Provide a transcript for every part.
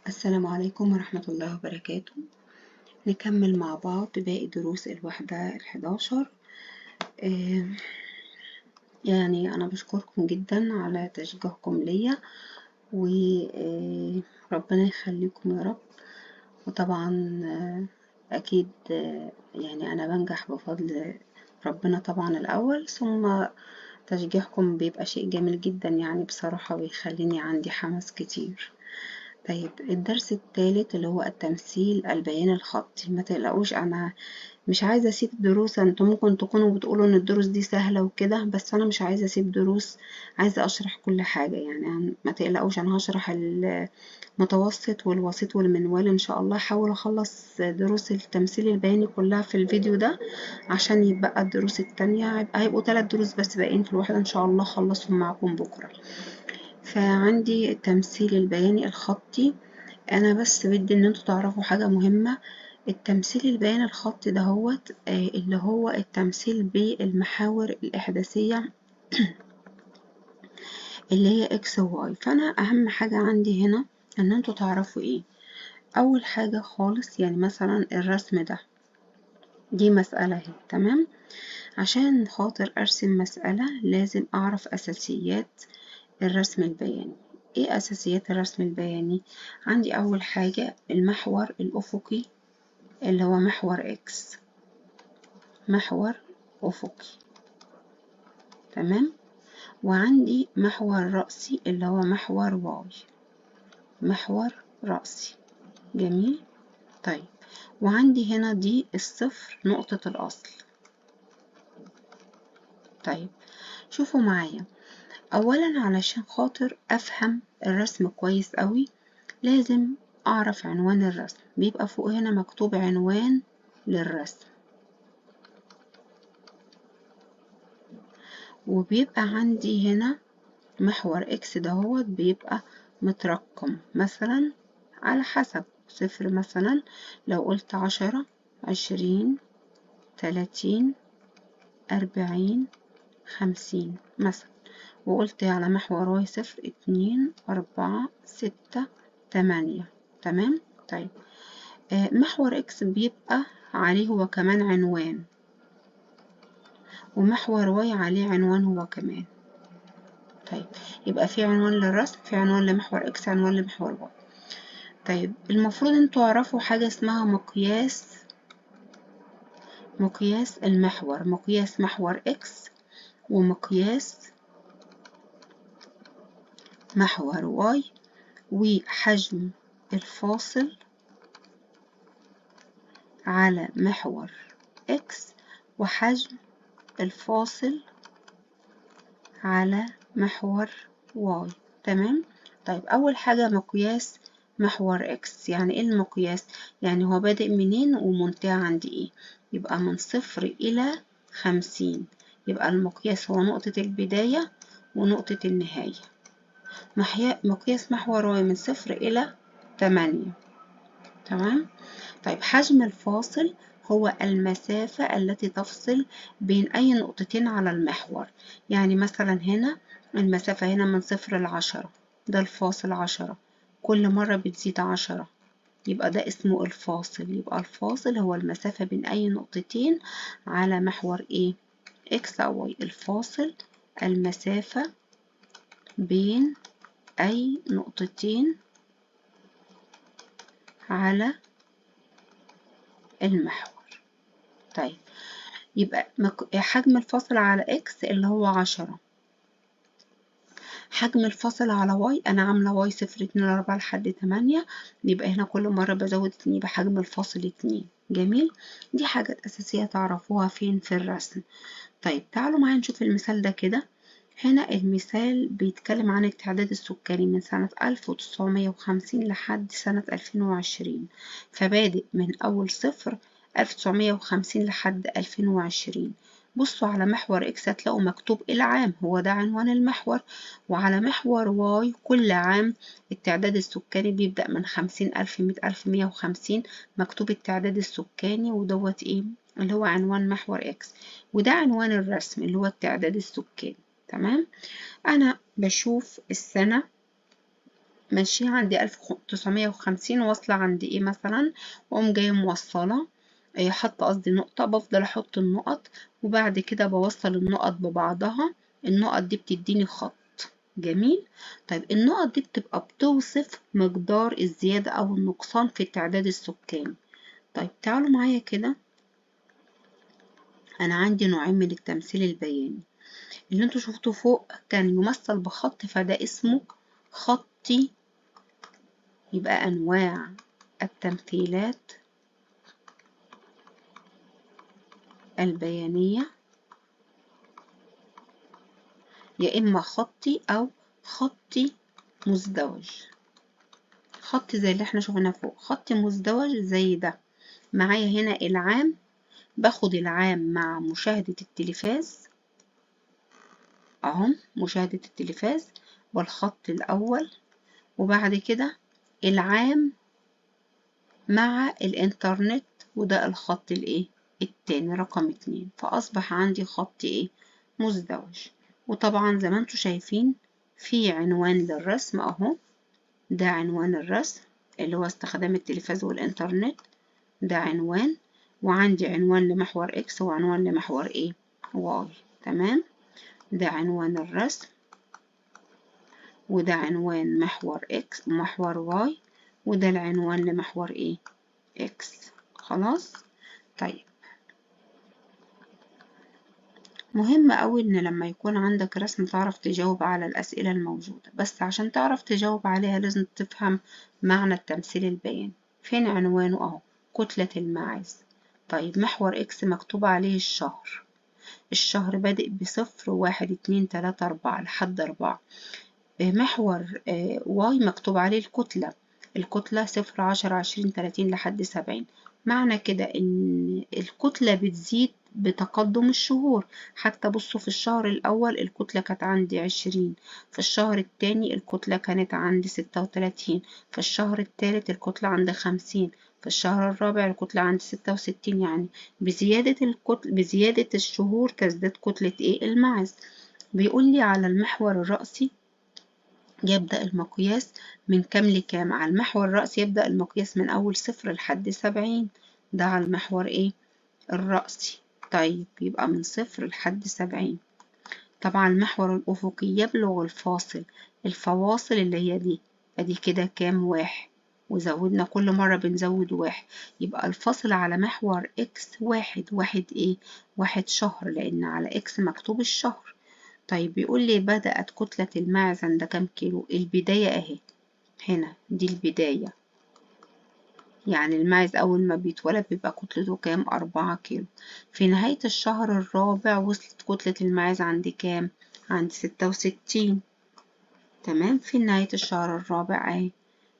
السلام عليكم ورحمة الله وبركاته. نكمل مع بعض باقي دروس الوحدة ال11. يعني أنا بشكركم جدا على تشجيعكم ليا، وربنا يخليكم يا رب. وطبعا أكيد يعني أنا بنجح بفضل ربنا طبعا الأول، ثم تشجيعكم بيبقى شيء جميل جدا يعني بصراحة، ويخليني عندي حماس كتير. طيب الدرس الثالث اللي هو التمثيل البياني الخطي. ما تقلقوش، انا مش عايزه اسيب دروس. انتوا ممكن تكونوا بتقولوا ان الدروس دي سهله وكده، بس انا مش عايزه اسيب دروس، عايزه اشرح كل حاجه. يعني ما تقلقوش، انا هشرح المتوسط والوسيط والمنوال ان شاء الله. احاول اخلص دروس التمثيل البياني كلها في الفيديو ده، عشان يبقى الدروس التانية هيبقوا 3 دروس بس باقيين في الوحدة ان شاء الله اخلصهم معاكم بكره. فعندي التمثيل البياني الخطي. انا بس بدي ان انتوا تعرفوا حاجة مهمة. التمثيل البياني الخطي ده اللي هو التمثيل بالمحاور الإحداثية اللي هي اكس وواي. فانا اهم حاجة عندي هنا ان انتوا تعرفوا ايه. اول حاجة خالص، يعني مثلا الرسم ده، دي مسألة اهي، تمام. عشان خاطر ارسم مسألة لازم اعرف اساسيات الرسم البياني. ايه اساسيات الرسم البياني؟ عندي اول حاجة المحور الافقي اللي هو محور اكس، محور افقي، تمام. وعندي محور رأسي اللي هو محور واي، محور رأسي، جميل. طيب، وعندي هنا دي الصفر، نقطة الأصل. طيب شوفوا معايا، أولا علشان خاطر أفهم الرسم كويس قوي لازم أعرف عنوان الرسم. بيبقى فوق هنا مكتوب عنوان للرسم، وبيبقى عندي هنا محور اكس دهوت بيبقى مترقم مثلا على حسب صفر. مثلا لو قلت 10 20 30 40 50 مثلا، وقلت على محور واي 0 2 4 6 8، تمام. طيب محور اكس بيبقى عليه هو كمان عنوان، ومحور واي عليه عنوان هو كمان. طيب يبقى في عنوان للرسم، في عنوان لمحور اكس، عنوان لمحور واي. طيب المفروض انتوا تعرفوا حاجة اسمها مقياس المحور، مقياس محور اكس ومقياس محور واي، وحجم الفاصل على محور اكس، وحجم الفاصل على محور واي، تمام. طيب اول حاجة مقياس محور اكس. يعني ايه المقياس؟ يعني هو بادئ منين ومنتهى عند ايه. يبقى من 0 إلى 50. يبقى المقياس هو نقطة البداية ونقطة النهاية. مقياس محور واي من 0 إلى 8، تمام. طيب حجم الفاصل هو المسافة التي تفصل بين أي نقطتين على المحور. يعني مثلا هنا المسافة هنا من 0 ل10، ده الفاصل 10، كل مرة بتزيد 10، يبقى ده اسمه الفاصل. يبقى الفاصل هو المسافة بين أي نقطتين على محور ايه، اكس أو واي. الفاصل المسافة بين أي نقطتين على المحور. طيب يبقى حجم الفاصل على اكس اللي هو 10، حجم الفاصل على واي انا عامله واي 0 2 4 لحد 8، يبقى هنا كل مره بزود 2 يبقى حجم الفاصل 2. جميل، دي حاجات اساسيه تعرفوها فين في الرسم. طيب تعالوا معايا نشوف المثال ده كده. هنا المثال بيتكلم عن التعداد السكاني من سنة 1950 لحد سنة 2020، فبادئ من أول 0 1950 لحد 2020. بصوا على محور اكس هتلاقوا مكتوب العام، هو ده عنوان المحور. وعلى محور واي كل عام التعداد السكاني بيبدأ من 50,000 100,000 150، مكتوب التعداد السكاني ودوت ايه اللي هو عنوان محور اكس. وده عنوان الرسم اللي هو التعداد السكاني، تمام. انا بشوف السنة ماشية عندي 1950 واصلة عند ايه مثلا، واقوم جاية موصلة، حاطة قصدي نقطة، بفضل احط النقط وبعد كده بوصل النقط ببعضها. النقط دي بتديني خط. جميل. طيب النقط دي بتبقى بتوصف مقدار الزيادة أو النقصان في التعداد السكاني. طيب تعالوا معايا كده، أنا عندي نوعين من التمثيل البياني. اللي انتوا شفتوه فوق كان يمثل بخط، فده اسمه خطي. يبقى أنواع التمثيلات البيانية يا إما خطي أو خطي مزدوج. خط زي اللي احنا شفناه فوق، خط مزدوج زي ده. معايا هنا العام، باخد العام مع مشاهدة التلفاز اهو، مشاهدة التلفاز والخط الأول، وبعد كده العام مع الإنترنت، وده الخط الإيه التاني رقم 2. فأصبح عندي خط إيه مزدوج. وطبعا زي ما انتوا شايفين في عنوان للرسم اهو، ده عنوان الرسم اللي هو استخدام التلفاز والإنترنت، ده عنوان. وعندي عنوان لمحور إكس وعنوان لمحور إيه واي. تمام. ده عنوان الرسم، وده عنوان محور إكس ومحور واي، وده العنوان لمحور إيه إكس. خلاص. طيب مهم أوي إن لما يكون عندك رسم تعرف تجاوب على الأسئلة الموجودة، بس عشان تعرف تجاوب عليها لازم تفهم معنى التمثيل البياني. فين عنوانه أهو، كتلة الماعز. طيب محور إكس مكتوب عليه الشهر، الشهر بادئ بصفر واحد اتنين تلاتة أربعة لحد 4. محور واي مكتوب عليه الكتلة، الكتلة صفر 10 20 30 لحد 70. معنى كده إن الكتلة بتزيد بتقدم الشهور. حتى بصوا في الشهر الأول الكتلة كانت عندي 20، في الشهر التاني الكتلة كانت عندي 36، في الشهر التالت الكتلة عندي 50، في الشهر الرابع الكتلة عندي 66. يعني بزيادة الشهور تزداد كتلة إيه الماعز. بيقول لي على المحور الرأسي يبدأ المقياس من كام لكام. على المحور الرأسي يبدأ المقياس من أول صفر لحد 70، ده على المحور إيه الرأسي. طيب يبقى من صفر لحد 70. طبعا المحور الأفقي يبلغ الفاصل، الفواصل اللي هي دي، ادي كده كام واحد، وزودنا كل مرة بنزود واحد، يبقى الفاصل على محور إكس واحد. واحد إيه واحد شهر، لأن على إكس مكتوب الشهر. طيب بيقول لي بدأت كتلة الماعز عند كام كيلو. البداية اهي، هنا دي البداية. يعني الماعز أول ما بيتولد بيبقى كتلته كام 4 كيلو. في نهاية الشهر الرابع وصلت كتلة الماعز عند كام، عند 66. تمام. في نهاية الشهر الرابع اهي،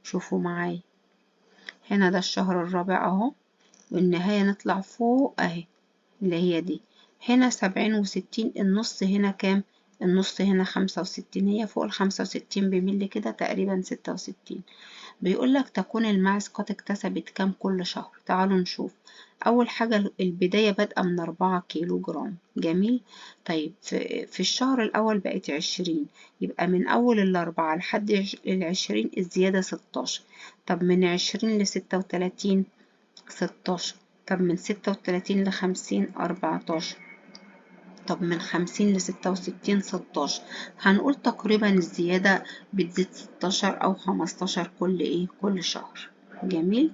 شوفوا معايا هنا ده الشهر الرابع اهو، والنهاية نطلع فوق اهي اللي هي دي. هنا 70 و60، النص هنا كام، النص هنا 65. هي فوق 65 بملي كده تقريبا 66. بيقولك تكون الماعز قد اكتسبت كام كل شهر. تعالوا نشوف. أول حاجة البداية بادئة من 4 كيلو جرام. جميل. طيب في الشهر الأول بقت 20، يبقى من أول الأربعة لحد 20 الزيادة 16. طب من 20 ل36 16. طب من 36 ل50 14. طب من 50 ل66 16. هنقول تقريبا الزيادة بتزيد 16 أو 15 كل شهر. جميل.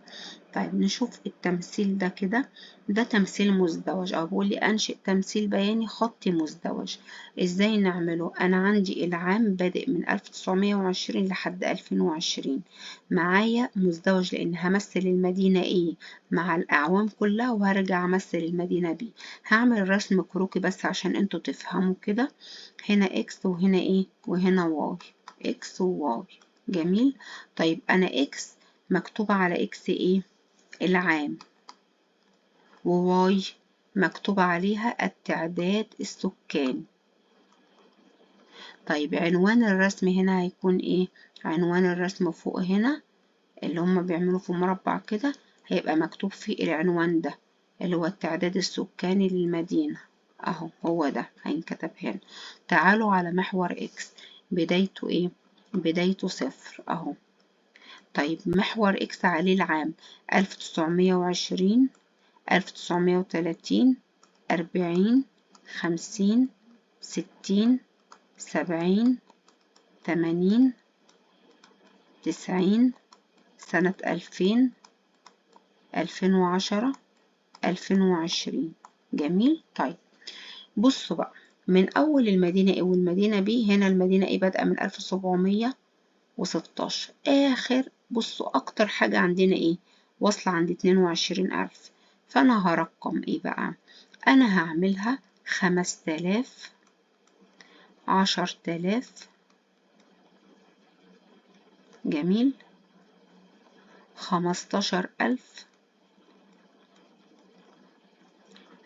طيب نشوف التمثيل ده كده، ده تمثيل مزدوج، أو بقول لي أنشئ تمثيل بياني خطي مزدوج. إزاي نعمله؟ أنا عندي العام بادئ من 1920 لحد 2020. معايا مزدوج لأن همثل المدينة إيه مع الأعوام كلها، وهرجع أمثل المدينة بي. هعمل رسم كروكي بس عشان انتوا تفهموا كده. هنا إكس وهنا إيه وهنا واي، إكس وواي. جميل. طيب أنا إكس مكتوبة على إكس إيه العام، وواي مكتوب عليها التعداد السكاني. طيب عنوان الرسم هنا هيكون ايه؟ عنوان الرسم فوق هنا اللي هما بيعملوا في مربع كده، هيبقى مكتوب فيه العنوان ده اللي هو التعداد السكاني للمدينة اهو، هو ده هينكتب هنا. تعالوا على محور اكس، بدايته ايه؟ بدايته صفر اهو، طيب محور إكس عليه العام 1920 1930 40 50 60 70 80 90 سنة 2000 2010 2020. جميل. طيب بصوا بقى من أول المدينة A والمدينة B، هنا المدينة A بادئة من 1716. آخر بصوا أكتر حاجة عندنا إيه؟ واصلة عند 22,000. فأنا هرقم إيه بقى؟ أنا هعملها 5000 10,000. جميل. 15,000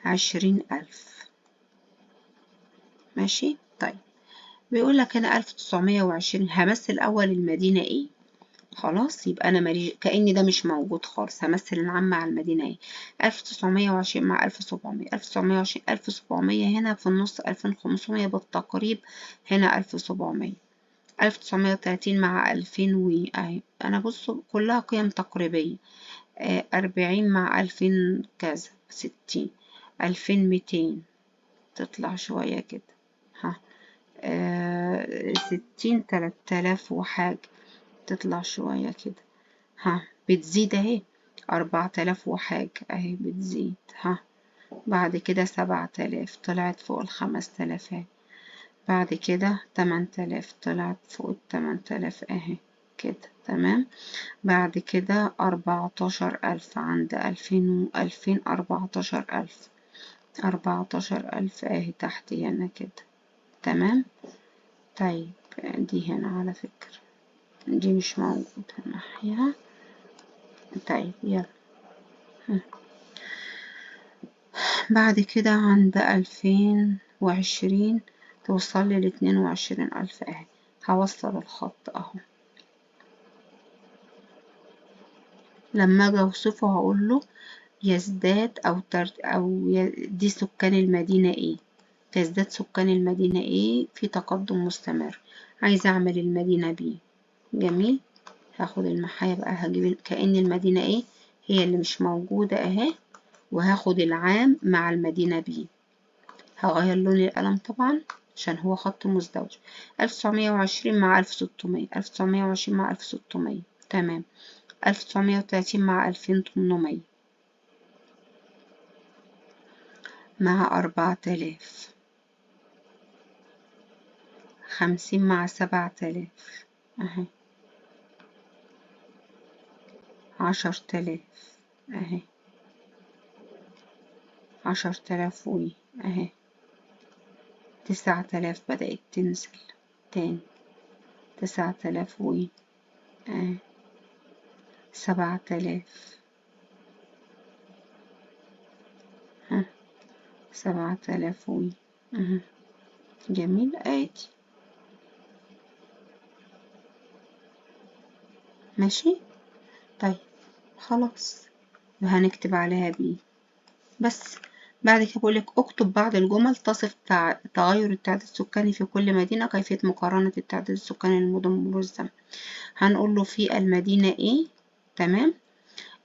20,000. ماشي. طيب بيقول لك هنا 1920 همثل أول المدينة إيه؟ خلاص يبقى أنا ماليش كأن ده مش موجود خالص، همثل العام مع المدينة إيه؟ 1920 مع 1700. 1920 1700 هنا في النص 2500 بالتقريب، هنا 1700. 1930 مع 2000 أهي أنا بصوا كلها قيم تقريبية. 40 مع 2000 كذا 60. 2200 تطلع شوية كده. ها 60 3000 وحاجة تطلع شوية كده. ها بتزيد اهي 4000 وحاجة اهي بتزيد. ها بعد كده 7000 طلعت فوق 5000 اهي. بعد كده 8000 طلعت فوق 8000 اهي كده. تمام. بعد كده 14,000 عند 2000 14,000 14,000 اهي تحت هنا كده. تمام. طيب دي هنا على فكرة دي مش موجودة ناحية. طيب يلا. بعد كده عند 2020 توصل لي 22,000 اهي. هوصل الخط اهو. لما اجي اوصفه هقول له يزداد دي سكان المدينة ايه؟ تزداد سكان المدينة ايه في تقدم مستمر. عايزة اعمل المدينة بي. جميل. هاخد المحاية بقى هجيب كأن المدينة ايه هي اللي مش موجودة اهي، وهاخد العام مع المدينة بي. هغير لون القلم طبعا عشان هو خط مزدوج. 1920 مع 1600. 1920 مع 1600. تمام. 1930 مع 2800 مع 4000. 50 مع 7000 اهي. 10,000 اهي. 10,000 اهي. 9,000 بدأت تنزل تاني. 9,000 اهي. 7,000. 7,000 اهي. جميل. ادي ماشي. طيب خلاص وهنكتب عليها بي بس. بعد كده بقولك اكتب بعض الجمل تصف تغير التعداد السكاني في كل مدينة، كيفية مقارنة التعداد السكاني للمدن مرور الزمن. هنقول له في المدينة ايه تمام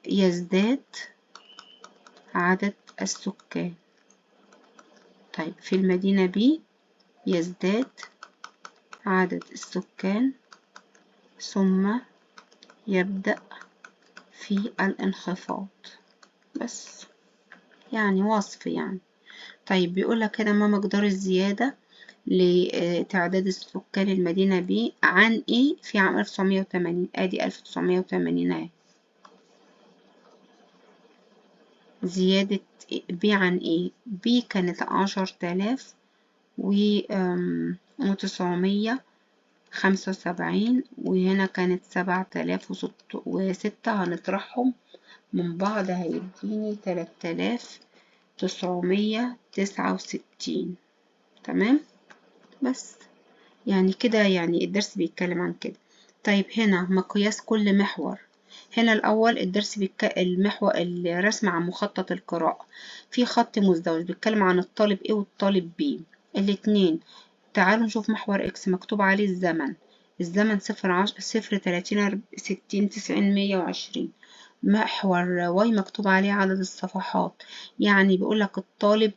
يزداد عدد السكان. طيب في المدينة بي يزداد عدد السكان ثم يبدأ في الانخفاض. بس يعني وصف يعني. طيب بيقولك هنا ما مقدار الزيادة لتعداد السكان المدينة بي عن ايه في عام 1980. ادي 1980 اهي. زيادة بي عن ايه؟ بي كانت 10,000 و975 وهنا كانت 7,006 هنطرحهم من بعض هيديني 3,969. تمام. بس يعني كده يعني الدرس بيتكلم عن كده. طيب هنا مقياس كل محور. هنا الأول الدرس المحور الرسم عن مخطط القراءة في خط مزدوج بيتكلم عن الطالب A والطالب B الاتنين. تعالوا نشوف محور X مكتوب عليه الزمن الزمن 0 30 60 90 120. محور واي مكتوب عليه عدد الصفحات، يعني بيقولك الطالب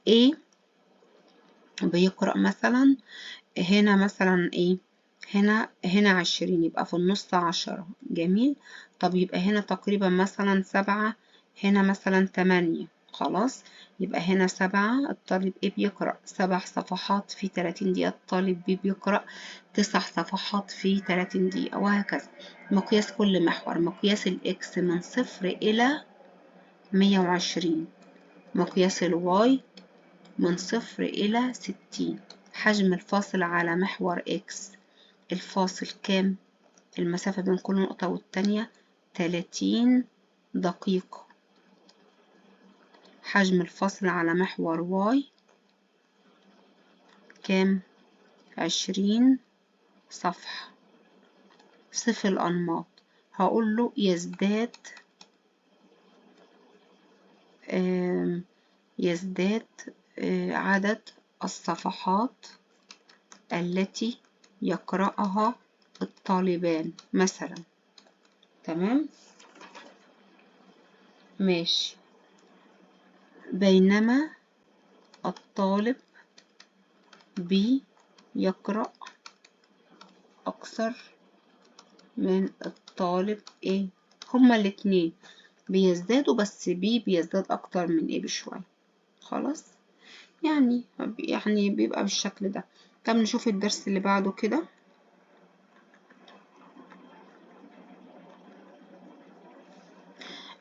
A بيقرأ مثلا هنا مثلا ايه، هنا 20، يبقى في النص 10. جميل. طب يبقى هنا تقريبا مثلا 7، هنا مثلا 8. خلاص، يبقى هنا 7. الطالب A بيقرأ 7 صفحات في 30 دقيقة، الطالب B بيقرأ 9 صفحات في 30 دقيقة، وهكذا. مقياس كل محور: مقياس الإكس من 0 إلى 120، مقياس الواي من 0 إلى 60. حجم الفاصل على محور إكس، الفاصل كام؟ المسافة بين كل نقطة والتانية 30 دقيقة. حجم الفاصل على محور واي كام؟ 20 صفحة. صف الأنماط، هقول له يزداد عدد الصفحات التي يقرأها الطالبان مثلا. تمام، ماشي. بينما الطالب B يقرأ أكثر من الطالب A. هما الاتنين بيزدادوا، بس B بيزداد أكتر من A بشوية. خلاص، يعني بيبقى بالشكل ده. طب نشوف الدرس اللي بعده كده.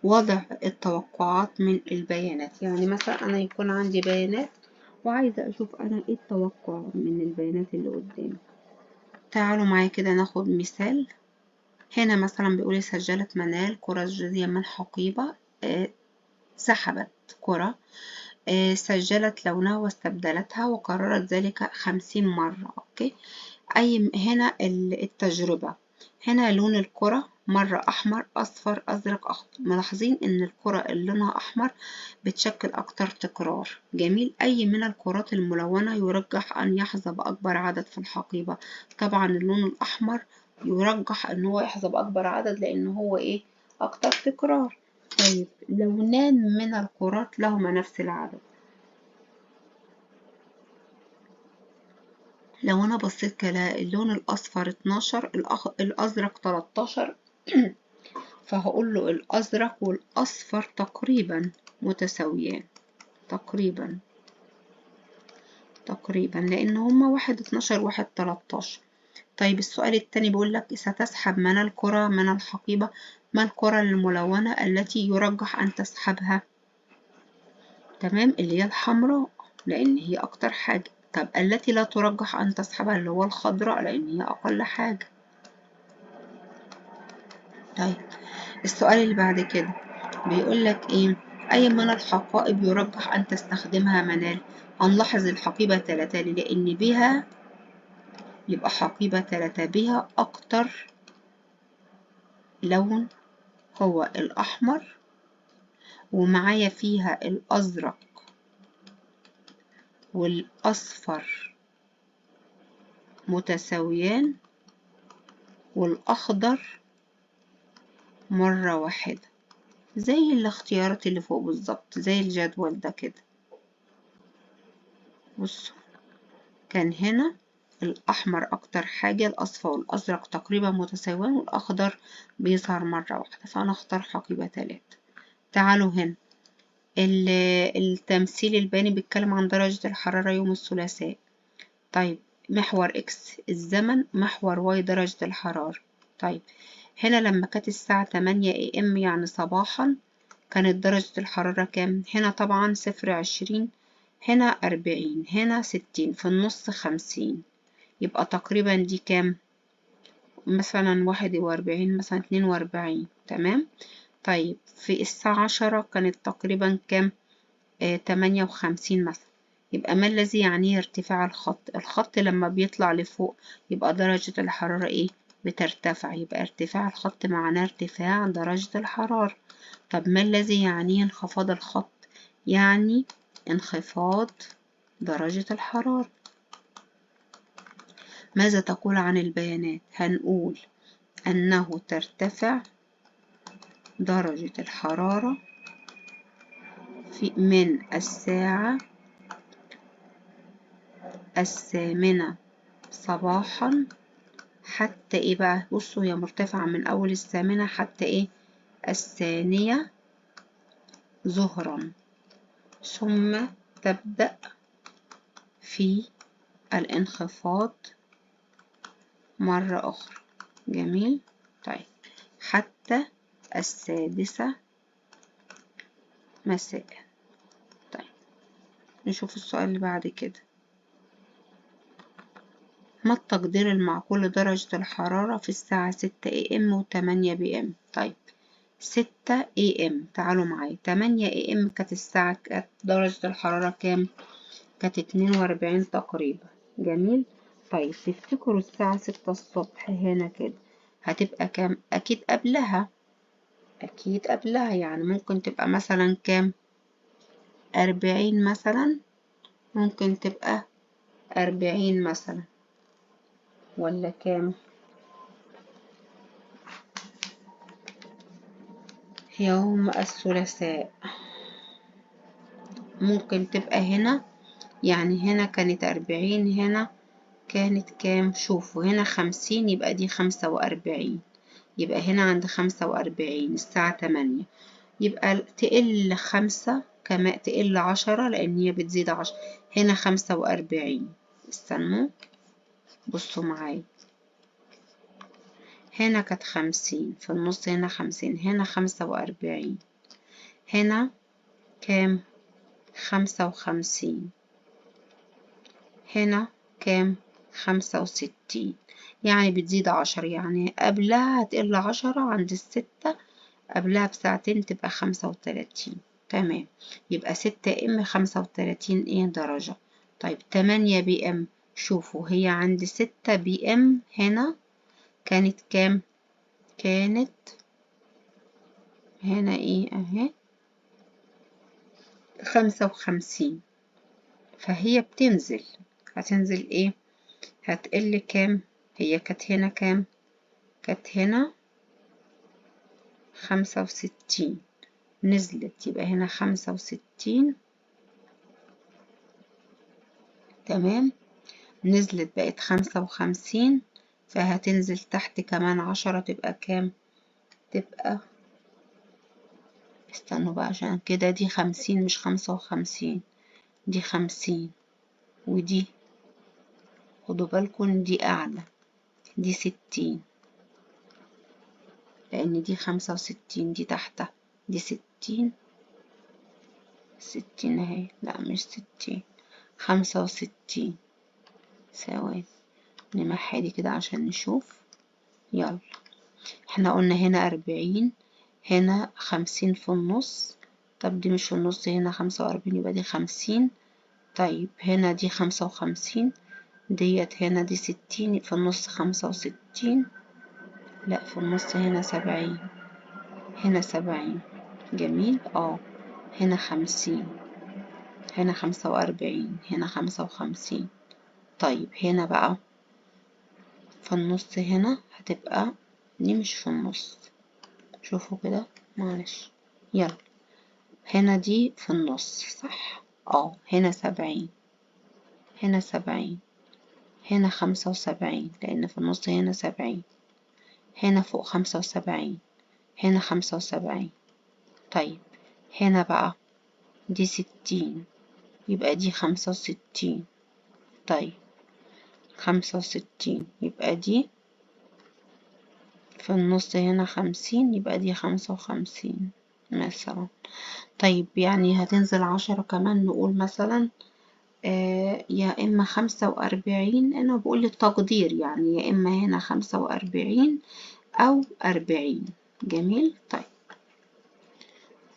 وضع التوقعات من البيانات، يعني مثلا أنا يكون عندي بيانات وعايزة أشوف أنا إيه التوقع من البيانات اللي قدامي. تعالوا معايا كده ناخد مثال. هنا مثلا بيقول سجلت منال كرة جزية من حقيبة، سحبت كرة، سجلت لونها واستبدلتها وكررت ذلك 50 مرة. أوكي، هنا التجربة. هنا لون الكرة مرة أحمر، أصفر، أزرق، أخضر. ملاحظين إن الكرة اللي لونها أحمر بتشكل أكتر تكرار. جميل. أي من الكرات الملونة يرجح أن يحظى بأكبر عدد في الحقيبة؟ طبعا اللون الأحمر يرجح إن هو يحظى بأكبر عدد، لأن هو إيه؟ أكتر تكرار. طيب لونان من الكرات لهما نفس العدد. لو أنا بصيت كده اللون الأصفر 12، الأزرق 13 فهقول له الأزرق والأصفر تقريبا متساويان، تقريبا لأن هما واحد 12 واحد 13. طيب السؤال التاني بيقول لك ستسحب منال كرة من الحقيبة، ما الكرة الملونة التي يرجح أن تسحبها؟ تمام، اللي هي الحمراء لأن هي أكتر حاجة. طب التي لا ترجح أن تسحبها اللي هو الخضراء لأن هي أقل حاجة. طيب السؤال اللي بعد كده بيقول لك إيه؟ أي من الحقائب يرجح أن تستخدمها منال؟ هنلاحظ الحقيبة 3 لأن بها، يبقى حقيبة 3 بها أكتر لون هو الأحمر، ومعايا فيها الأزرق والأصفر متساويان، والأخضر مرة واحدة، زي الاختيارات اللي فوق بالظبط، زي الجدول ده كده. بصوا، كان هنا الأحمر أكتر حاجة، الأصفر والأزرق تقريبا متساويان، والأخضر بيظهر مرة واحدة، فأنا أختار حقيبة 3. تعالوا هنا التمثيل البياني بيتكلم عن درجة الحرارة يوم الثلاثاء. طيب محور إكس الزمن، محور واي درجة الحرارة. طيب هنا لما كانت الساعة 8 AM يعني صباحا كانت درجة الحرارة كام؟ هنا طبعا 0 20، هنا 40، هنا 60، في النص 50. يبقى تقريبا دي كام؟ مثلا 41، مثلا 42. تمام. طيب في الساعة 10 كانت تقريبا كام؟ 58 مثلا. يبقى ما الذي يعنيه ارتفاع الخط؟ الخط لما بيطلع لفوق يبقى درجة الحرارة ايه؟ بترتفع، يبقى ارتفاع الخط معناه ارتفاع درجة الحرارة. طب ما الذي يعنيه انخفاض الخط؟ يعني انخفاض درجة الحرارة. ماذا تقول عن البيانات؟ هنقول أنه ترتفع درجة الحرارة من الساعة 8 صباحا حتى ايه بقى؟ بصوا هي مرتفعة من أول 8 حتى ايه؟ 2 ظهرا، ثم تبدأ في الانخفاض مرة أخرى. جميل. طيب حتى 6 مساء. طيب نشوف السؤال اللي بعد كده. ما التقدير المعقول لدرجة الحرارة في الساعة 6 AM و 8 PM؟ طيب 6 AM، تعالوا معايا. 8 AM كانت الساعة، كانت درجة الحرارة كام؟ كانت 42 تقريبا. جميل. طيب تفتكروا الساعة 6 الصبح هنا كده هتبقى كام؟ أكيد قبلها، أكيد قبلها، يعني ممكن تبقى مثلا كام؟ 40 مثلا، ممكن تبقى 40 مثلا، ولا كام؟ يوم الثلاثاء ممكن تبقى هنا، يعني هنا كانت 40، هنا كانت كام؟ شوفوا هنا 50، يبقى دي 45، يبقى هنا عند 45 الساعة 8، يبقى تقل 5 كما تقل 10 لأن هي بتزيد 10. هنا 45. استنوا بصوا معايا، هنا كانت 50 في النص، هنا 50، هنا 45، هنا كام؟ 55، هنا كام؟ 65، يعني بتزيد 10، يعني قبلها هتقل 10 عند 6، قبلها بساعتين تبقى 35. تمام، يبقى 6 AM 35 ايه درجة. طيب 8 PM، شوفوا هي عند 6 PM هنا كانت كام؟ كانت هنا ايه اهي 55، فهي بتنزل، هتنزل ايه؟ هتقل كام؟ هي كانت هنا كام؟ كانت هنا 65، نزلت، يبقى هنا 65. تمام، نزلت بقت 55، فهتنزل تحت كمان 10، تبقى كام؟ تبقى، استنوا بقى عشان كده دي 50 مش 55، دي 50، ودي خدوا بالكم دي أعلى، دي 60، لأن دي 65، دي تحتها، دي 60، 60 اهي، لا مش 60، 65. ثواني نمحي دي كده عشان نشوف. يلا احنا قلنا هنا 40، هنا 50 في النص، طب دي مش في النص، هنا 45، يبقى دي 50. طيب هنا دي 55 ديت، هنا دي 60 في النص، 65، لا في النص هنا 70، هنا 70. جميل. هنا 50، هنا 45، هنا 55. طيب هنا بقى في النص، هنا هتبقى دي مش في النص، شوفوا كده معلش. يلا هنا دي في النص صح، هنا 70، هنا 70، هنا 75 لأن في النص هنا 70، هنا فوق 75، هنا 75. طيب هنا بقى دي 60، يبقى دي 65. طيب 65 يبقى دي في النص، هنا 50، يبقى دي 55 مثلا. طيب يعني هتنزل 10 كمان، نقول مثلا يا إما 45، أنا بقول التقدير يعني، يا إما هنا 45 أو 40. جميل.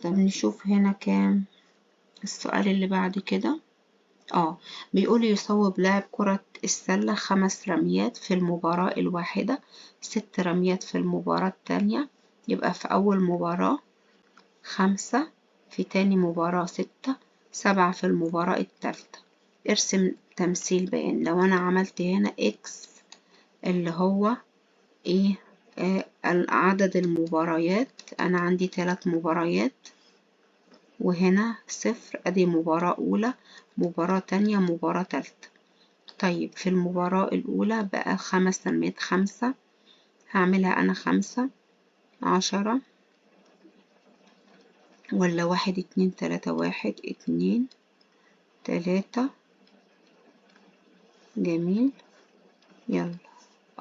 طب نشوف هنا كام السؤال اللي بعد كده. بيقول يصوب لاعب كرة السلة 5 رميات في المباراة الواحدة، 6 رميات في المباراة التانية، يبقى في أول مباراة 5، في تاني مباراة 6، 7 في المباراة التالتة. ارسم تمثيل بيان. لو أنا عملت هنا X اللي هو ايه؟ عدد المباريات. انا عندي 3 مباريات، وهنا 0. ادي مباراة اولى، مباراة تانية، مباراة تالتة. طيب في المباراة الاولى بقى 5، سميت 5، هعملها انا 5، 10، ولا 1، 2، 3، 1، 2، 3. جميل. يلا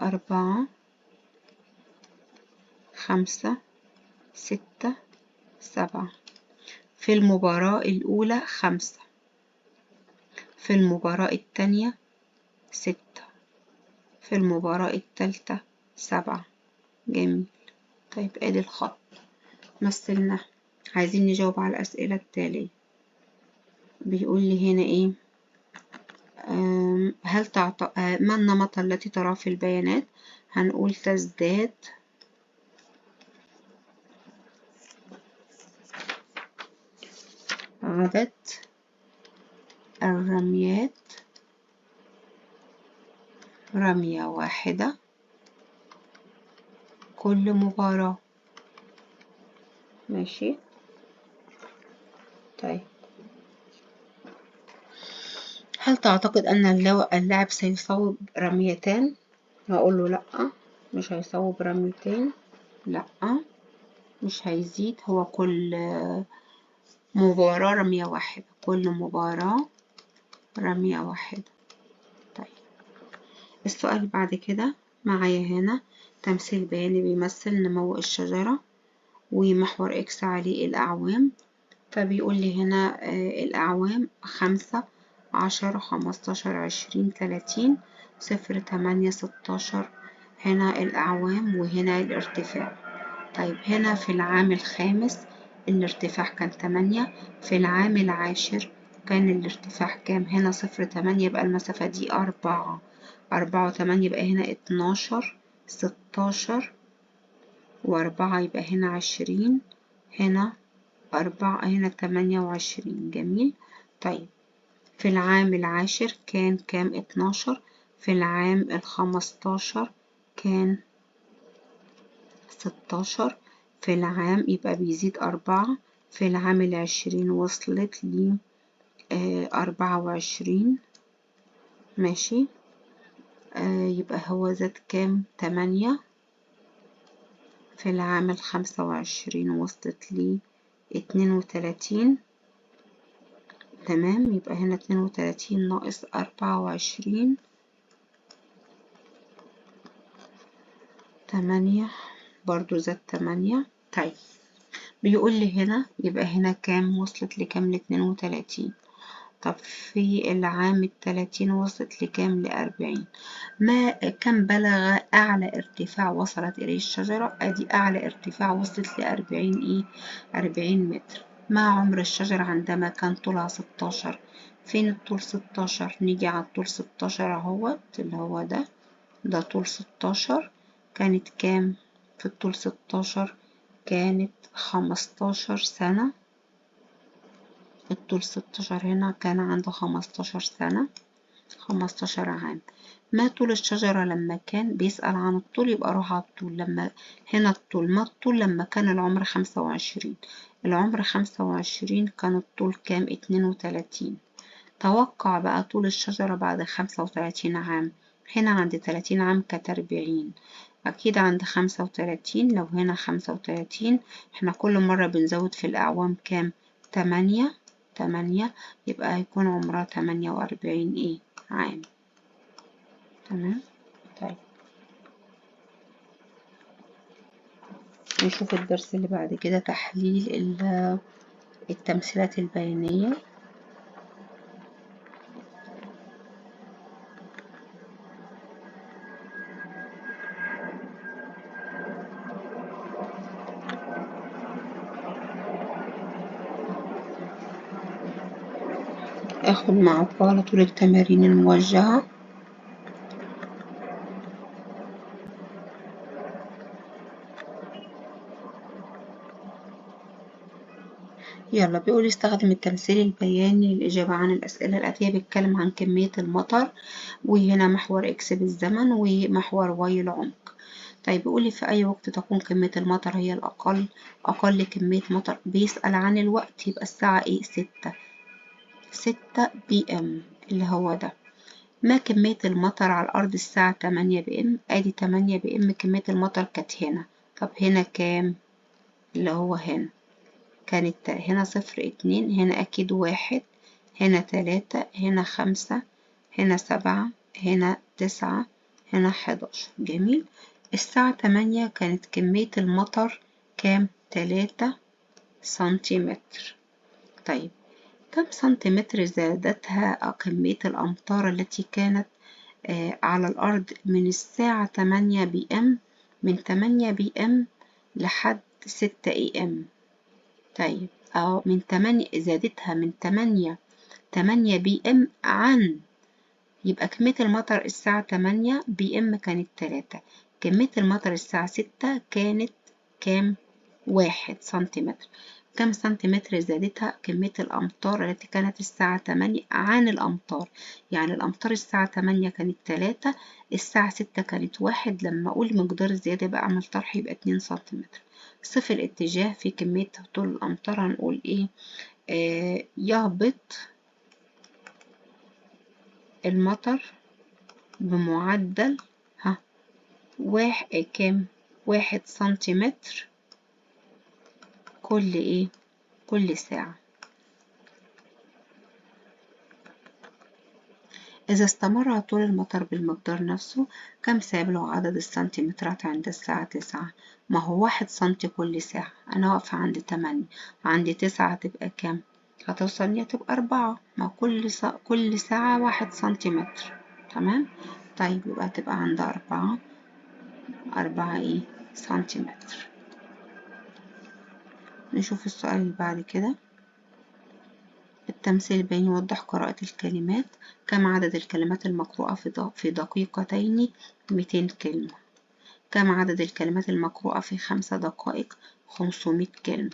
4، 5، 6، 7. في المباراة الأولى 5، في المباراة التانية 6، في المباراة التالتة 7. جميل. طيب ادي الخط مثلناه. عايزين نجاوب على الأسئلة التالية. بيقول لي هنا ايه؟ ما النمط التي تراه في البيانات؟ هنقول تزداد عدد الرميات رمية واحدة كل مباراة. ماشي. طيب هل تعتقد أن اللاعب سيصوب رميتان؟ هقول له لأ، مش هيصوب رميتين، لأ، مش هيزيد. هو كل مباراة رمية واحدة، كل مباراة رمية واحدة. طيب السؤال اللي بعد كده معايا هنا تمثيل بياني بيمثل نمو الشجرة، ومحور إكس عليه الأعوام. فبيقول لي هنا الأعوام 5، 10، 15، 20، 30، 0، 8، 16. هنا الأعوام وهنا الارتفاع. طيب هنا في العام الخامس الارتفاع كان 8، في العام العاشر كان الارتفاع كام؟ هنا 0، 8، يبقى المسافة دي 4، 4 و8 يبقى هنا 12، 16 و4 يبقى هنا 20، هنا 4، هنا 28. جميل. طيب في العام العاشر كان كام؟ 12، في العام الخمستاشر كان 16، في العام يبقى بيزيد 4، في العام العشرين وصلت ل 24. ماشي. يبقى هو زاد كام؟ 8، في العام ال25 وصلت ل 32. تمام. يبقى هنا 32 ناقص 24، 8، برضو زاد 8. طيب بيقول لي هنا يبقى هنا كام؟ وصلت لكام؟ ل32. طب في العام ال30 وصلت لكام؟ ل40. كم بلغ أعلى ارتفاع وصلت إليه الشجرة؟ أدي أعلى ارتفاع وصلت ل40 إيه؟ 40 متر. ما عمر الشجرة عندما كان طولها 16؟ فين الطول 16؟ نيجي على الطول 16 اهوت، اللي هو ده طول 16. كانت كام في الطول 16؟ كانت 15 سنة. الطول 16 هنا كان عنده 15 سنة، 15 عام. ما طول الشجرة لما كان؟ بيسأل عن الطول، يبقى روح على الطول. لما هنا الطول، ما الطول لما كان العمر 25؟ العمر 25 كان الطول كام؟ 32. توقع بقى طول الشجرة بعد 35 عام. هنا عند 30 عام كانت 40، أكيد عند 35. لو هنا 35 احنا كل مرة بنزود في الأعوام كام؟ 8، 8 يبقى هيكون عمرها 48 إيه؟ عام. تمام. طيب نشوف الدرس اللي بعد كده، تحليل التمثيلات البيانية. اخد معاكم على طول التمارين الموجهة. يلا بيقول استخدم التمثيل البياني للإجابة عن الأسئلة الآتية. بيتكلم عن كمية المطر، وهنا محور إكس بالزمن ومحور واي العمق. طيب بيقول لي في أي وقت تكون كمية المطر هي الأقل؟ أقل كمية مطر، بيسأل عن الوقت، يبقى الساعة إيه؟ 6 بي إم اللي هو ده. ما كمية المطر على الأرض الساعة 8 بي إم؟ أدي 8 بي إم كمية المطر كانت هنا. طب هنا كام؟ اللي هو هنا كانت هنا 0 2، هنا أكيد 1، هنا 3، هنا 5، هنا 7، هنا 9، هنا 11. جميل. الساعة 8 كانت كمية المطر كام؟ 3 سنتيمتر. طيب كم سنتيمتر زادتها كمية الأمطار التي كانت على الأرض من الساعة 8 بي إم، من 8 بي إم لحد 6 إي إم؟ طيب أهو من 8 زادتها من 8 بي إم عن، يبقى كمية المطر الساعة 8 بي إم كانت 3، كمية المطر الساعة 6 كانت كام؟ 1 سنتيمتر. كم سنتيمتر زادتها كمية الأمطار التي كانت الساعة 8 عن الأمطار؟ يعني الأمطار الساعة 8 كانت 3، الساعة 6 كانت 1. لما أقول مقدار الزيادة بقى أعمل طرح يبقى 2 سنتيمتر. صفر الاتجاه في كمية طول الأمطار هنقول إيه؟ يهبط المطر بمعدل كام؟ 1 سنتيمتر كل إيه؟ كل ساعة. إذا استمر طول المطر بالمقدار نفسه كم سيبلغ عدد السنتيمترات عند الساعة 9؟ ما هو 1 سنتي كل ساعة، أنا واقفة عند 8، عند 9 تبقى كام؟ هتوصل تبقى 4. ما كل ساعة 1 سنتيمتر. تمام. طيب يبقى تبقى عند 4 إيه؟ سنتيمتر. نشوف السؤال اللي بعد كده. التمثيل البياني يوضح قراءة الكلمات. كم عدد الكلمات المقروءة في دقيقتين؟ 200 كلمة. كم عدد الكلمات المقروءة في 5 دقائق؟ 500 كلمة.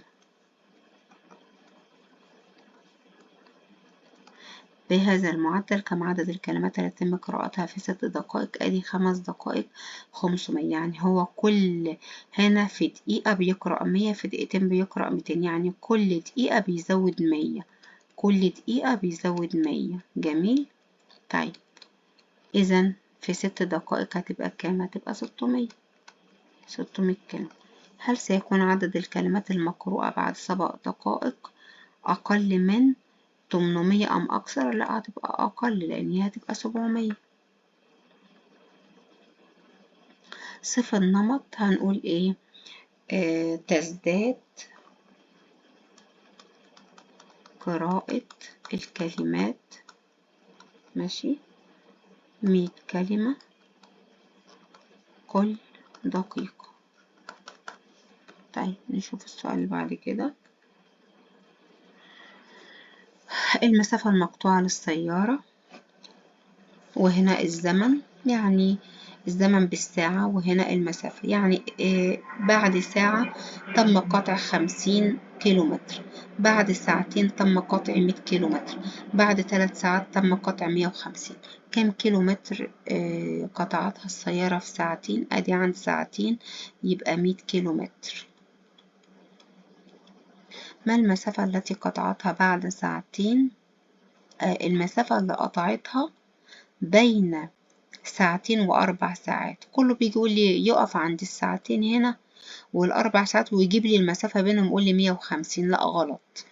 بهذا المعدل كم عدد الكلمات التي يتم قراءتها في 6 دقائق؟ أدي 5 دقائق 500، يعني هو كل هنا في دقيقة بيقرأ 100، في دقيقتين بيقرأ 200، يعني كل دقيقة بيزود 100، كل دقيقة بيزود 100. جميل. طيب إذا في 6 دقائق هتبقى كام؟ هتبقى 600 كلمة. هل سيكون عدد الكلمات المقروءة بعد 7 دقائق أقل من 800 أم أكثر؟ لا، هتبقى أقل لأن هي هتبقى 700. صفة النمط هنقول إيه؟ تزداد قراءة الكلمات، ماشي، 100 كلمة كل دقيقة. طيب نشوف السؤال اللي بعد كده. المسافة المقطوعة للسيارة، وهنا الزمن، يعني الزمن بالساعة، وهنا المسافة، يعني بعد ساعة تم قطع 50 كيلومتر، بعد ساعتين تم قطع 100 كيلومتر، بعد 3 ساعات تم قطع 150. كم كيلومتر قطعتها السيارة في ساعتين؟ أدي عند ساعتين يبقى 100 كيلومتر. ما المسافة التي قطعتها بعد ساعتين؟ المسافة اللي قطعتها بين ساعتين و4 ساعات. كله بيجي يقول لي يقف عند الساعتين هنا وال4 ساعات ويجيب لي المسافة بينهم يقول لي 150. لا، غلط.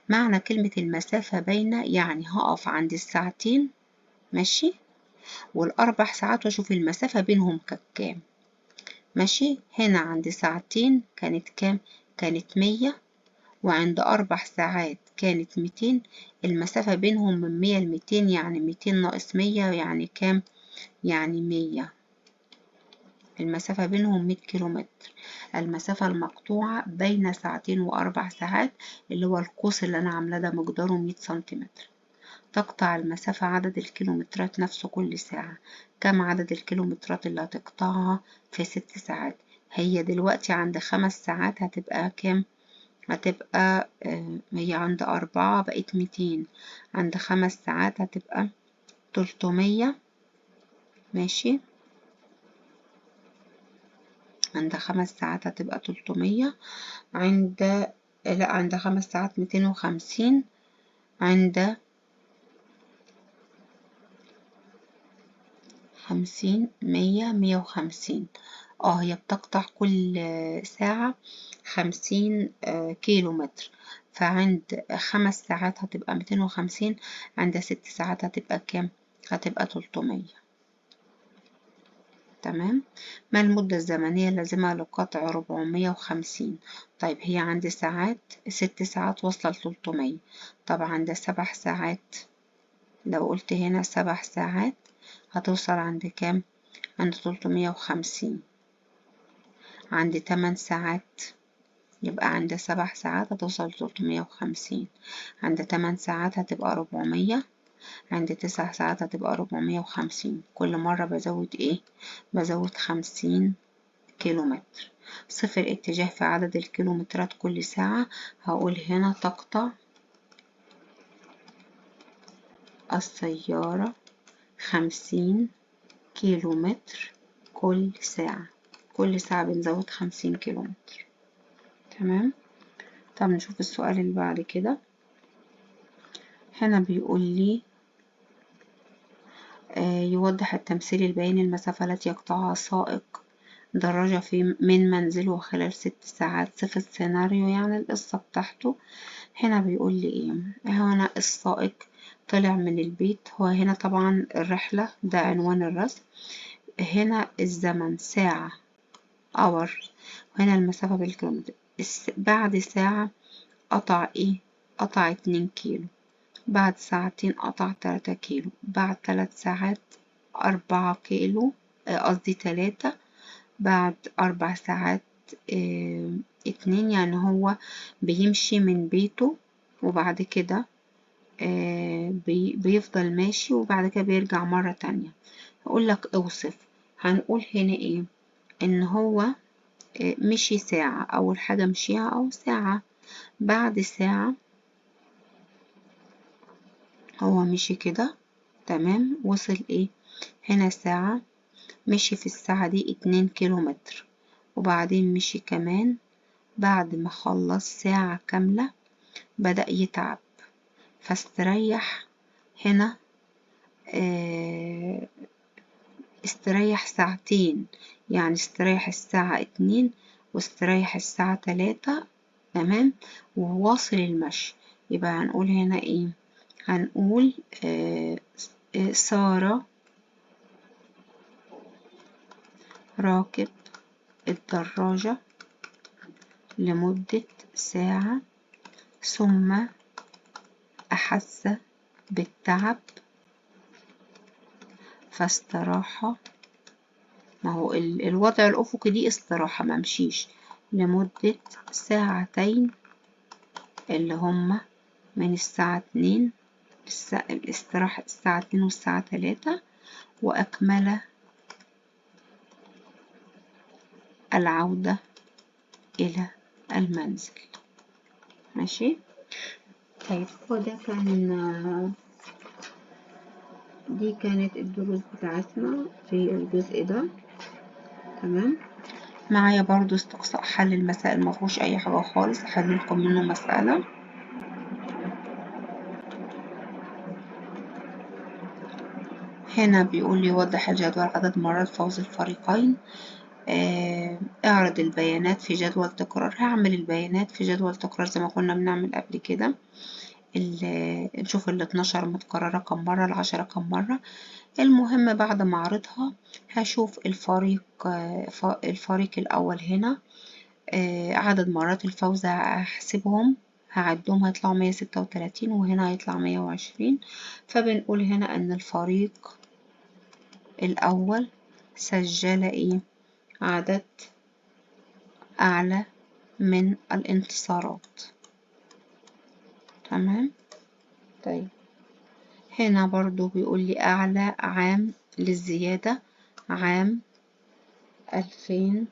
معنى كلمة المسافة بين يعني هقف عند الساعتين، ماشي، وال4 ساعات واشوف المسافة بينهم كانت كام. ماشي. هنا عند ساعتين كانت كام؟ كانت 100، وعند 4 ساعات كانت 200. المسافة بينهم من 100 ل200، يعني 200 ناقص 100 يعني كام؟ يعني 100. المسافة بينهم 100 كيلومتر. المسافة المقطوعة بين ساعتين و4 ساعات اللي هو القوس اللي أنا عاملاه ده مقداره 100 سنتيمتر. تقطع المسافة عدد الكيلومترات نفسه كل ساعة. كم عدد الكيلومترات اللي هتقطعها في 6 ساعات؟ هي دلوقتي عند 5 ساعات هتبقى كام؟ هتبقى هي عند 4 بقت 200، عند 5 ساعات هتبقى 300. ماشي، عند 5 ساعات هتبقى 300، لا عند 5 ساعات 250، عند 50 100 150. هي بتقطع كل ساعة 50 كيلو متر، فعند 5 ساعات هتبقى 250، عند 6 ساعات هتبقى كام؟ هتبقى 300. تمام. ما المدة الزمنية اللازمة لقطع 450؟ طيب هي عند ساعات 6 ساعات واصلة ل300، طبعا عند 7 ساعات، لو قلت هنا 7 ساعات هتوصل عند كام؟ عند 350. عند 8 ساعات، يبقى عند 7 ساعات هتوصل ل350، عند 8 ساعات هتبقى 400، عند 9 ساعات هتبقى 450. كل مرة بزود ايه؟ بزود 50 كيلو متر. صفر اتجاه في عدد الكيلومترات كل ساعة، هقول هنا تقطع السيارة 50 كيلو متر كل ساعة. كل ساعة بنزود 50 كيلو متر. تمام. طب نشوف السؤال اللي بعد كده. هنا بيقول لي يوضح التمثيل البياني المسافة التي يقطعها سائق دراجة من منزله خلال 6 ساعات. صفة السيناريو، يعني القصة بتاعته. هنا بيقول لي ايه؟ هنا السائق طلع من البيت، هو هنا طبعا الرحلة ده عنوان الرسم، هنا الزمن ساعة اور، وهنا المسافة بالكيلومتر. بعد ساعة قطع ايه؟ قطع 2 كيلو، بعد ساعتين قطع 3 كيلو، بعد 3 ساعات 4 كيلو، قصدي 3، بعد 4 ساعات 2. يعني هو بيمشي من بيته وبعد كده بيفضل ماشي وبعد كده بيرجع مرة تانية. هقول لك اوصف، هنقول هنا ايه؟ ان هو مشي ساعة، اول حاجة مشيها او ساعة، بعد ساعة هو مشي كده، تمام، وصل ايه؟ هنا ساعة، مشي في الساعة دي 2 كيلو متر، وبعدين مشي كمان، بعد ما خلص ساعة كاملة بدأ يتعب فاستريح. هنا استريح ساعتين، يعني استريح الساعة 2 واستريح الساعة 3. تمام، وواصل المشي. يبقى هنقول هنا ايه؟ هنقول سارة راكب الدراجة لمدة ساعة ثم أحس بالتعب فاستراح. ما هو الوضع الأفقي دي استراحة، ما مشيش، لمدة ساعتين اللي هما من الساعة 2، الاستراحة الساعة 2 والساعة 3، وأكمل العودة إلى المنزل. ماشي. طيب دي كانت الدروس بتاعتنا في الجزء ده. تمام. معايا برضو استقصاء حل المسائل، مفهوش اي حاجة خالص، احل لكم منه مسألة. هنا بيقول لي وضح الجدول عدد مرات فوز الفريقين. اعرض البيانات في جدول تكرار. هعمل البيانات في جدول تكرار زي ما كنا بنعمل قبل كده. نشوف 12 متكررة كم مرة، 10 كم مرة. المهم بعد ما اعرضها هشوف الفريق الأول هنا عدد مرات الفوز هحسبهم، هعدهم هيطلعوا 136 وهنا هيطلع 120. فبنقول هنا ان الفريق الاول سجل ايه؟ عدد اعلى من الانتصارات. تمام. طيب هنا برضو بيقول لي اعلى عام للزيادة عام 2000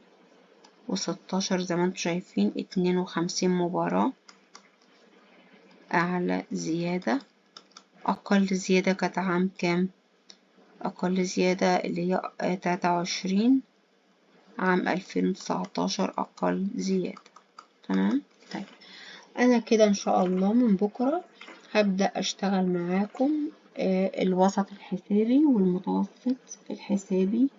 و16 زي ما انتم شايفين، 52 مباراة. أعلى زيادة، أقل زيادة كانت عام كام؟ أقل زيادة اللي هي 23 عام 2019 أقل زيادة. تمام. طيب أنا كده إن شاء الله من بكرة هبدأ أشتغل معاكم الوسط الحسابي والمتوسط الحسابي،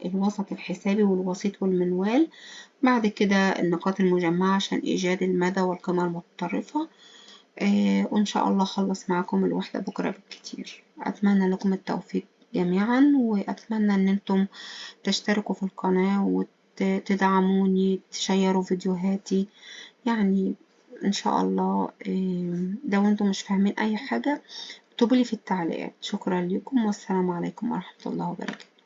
الوسط الحسابي والوسيط والمنوال. بعد كده النقاط المجمعة عشان إيجاد المدى والقيمة المتطرفة. وإن شاء الله أخلص معاكم الوحدة بكرة بالكتير. أتمنى لكم التوفيق جميعا، وأتمنى إن انتم تشتركوا في القناة وتدعموني، تشيروا فيديوهاتي يعني. إن شاء الله لو انتم مش فاهمين أي حاجة اكتبولي في التعليقات. شكرا لكم، والسلام عليكم ورحمة الله وبركاته.